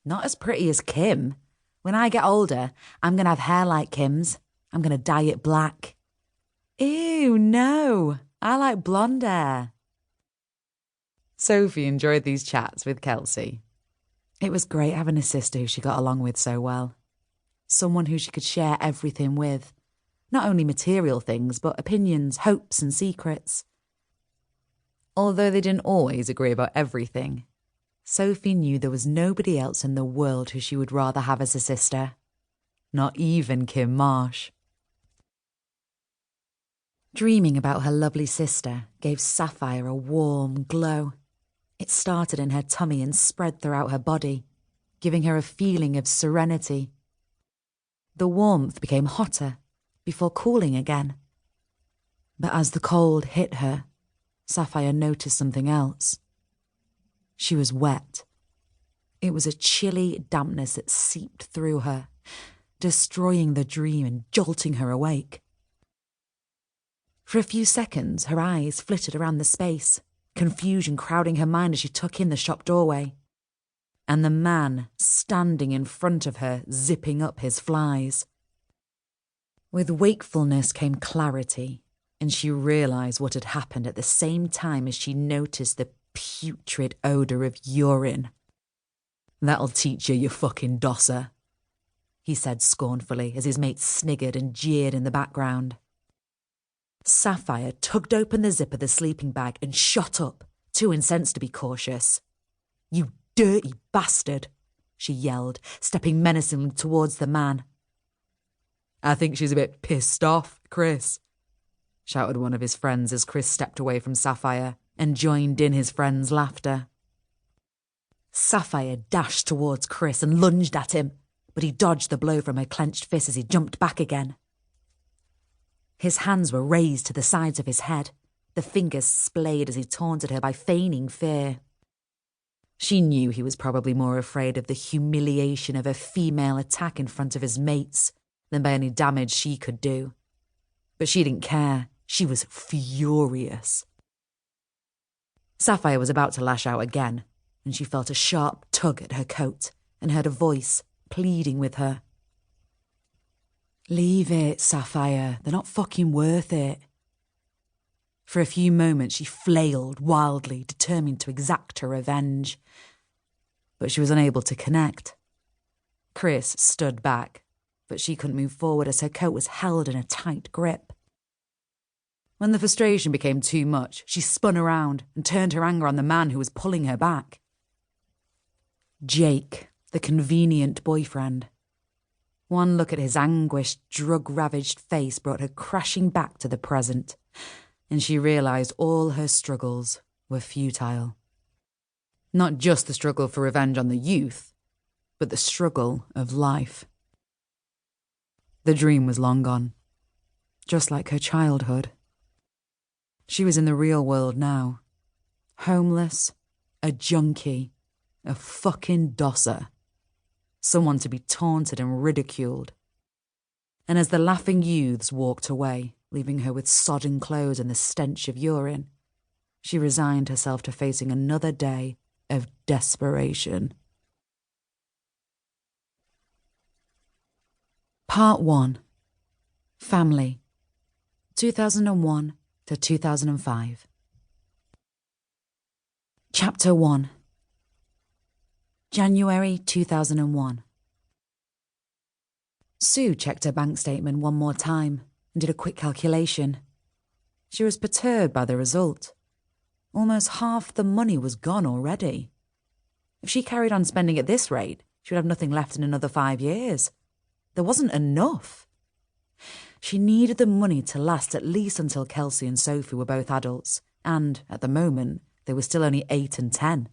Not as pretty as Kim. When I get older, I'm going to have hair like Kim's. I'm going to dye it black. Ew, no. I like blonde hair. Sophie enjoyed these chats with Kelsey. It was great having a sister who she got along with so well. Someone who she could share everything with. Not only material things, but opinions, hopes and secrets. Although they didn't always agree about everything, Sophie knew there was nobody else in the world who she would rather have as a sister. Not even Kim Marsh. Dreaming about her lovely sister gave Sapphire a warm glow. It started in her tummy and spread throughout her body, giving her a feeling of serenity. The warmth became hotter before cooling again. But as the cold hit her, Sapphire noticed something else. She was wet. It was a chilly dampness that seeped through her, destroying the dream and jolting her awake. For a few seconds, her eyes flitted around the space, confusion crowding her mind as she took in the shop doorway, and the man standing in front of her zipping up his flies. With wakefulness came clarity, and she realised what had happened at the same time as she noticed the putrid odour of urine. "That'll teach you, you fucking dosser," he said scornfully as his mates sniggered and jeered in the background. Sapphire tugged open the zip of the sleeping bag and shot up, too incensed to be cautious. "You dirty bastard," she yelled, stepping menacingly towards the man. "I think she's a bit pissed off, Chris," shouted one of his friends as Chris stepped away from Sapphire and joined in his friend's laughter. Sapphire dashed towards Chris and lunged at him, but he dodged the blow from her clenched fist as he jumped back again. His hands were raised to the sides of his head, the fingers splayed as he taunted her by feigning fear. She knew he was probably more afraid of the humiliation of a female attack in front of his mates than by any damage she could do. But she didn't care. She was furious. Sapphire was about to lash out again, and she felt a sharp tug at her coat and heard a voice pleading with her. "Leave it, Sapphire. They're not fucking worth it." For a few moments she flailed wildly, determined to exact her revenge. But she was unable to connect. Chris stood back, but she couldn't move forward as her coat was held in a tight grip. When the frustration became too much, she spun around and turned her anger on the man who was pulling her back. Jake, the convenient boyfriend. One look at his anguished, drug-ravaged face brought her crashing back to the present, and she realised all her struggles were futile. Not just the struggle for revenge on the youth, but the struggle of life. The dream was long gone, just like her childhood. She was in the real world now, homeless, a junkie, a fucking dosser. Someone to be taunted and ridiculed. And as the laughing youths walked away, leaving her with sodden clothes and the stench of urine, she resigned herself to facing another day of desperation. Part 1. Family, 2001 to 2005. Chapter 1. January 2001. Sue checked her bank statement one more time and did a quick calculation. She was perturbed by the result. Almost half the money was gone already. If she carried on spending at this rate, she would have nothing left in another 5 years. There wasn't enough. She needed the money to last at least until Kelsey and Sophie were both adults, and, at the moment, they were still only 8 and 10.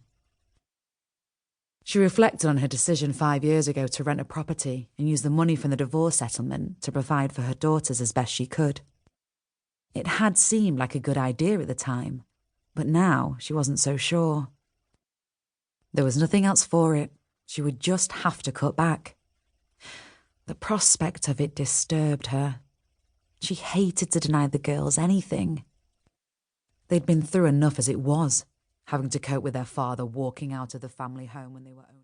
She reflected on her decision 5 years ago to rent a property and use the money from the divorce settlement to provide for her daughters as best she could. It had seemed like a good idea at the time, but now she wasn't so sure. There was nothing else for it. She would just have to cut back. The prospect of it disturbed her. She hated to deny the girls anything. They'd been through enough as it was, having to cope with their father walking out of the family home when they were only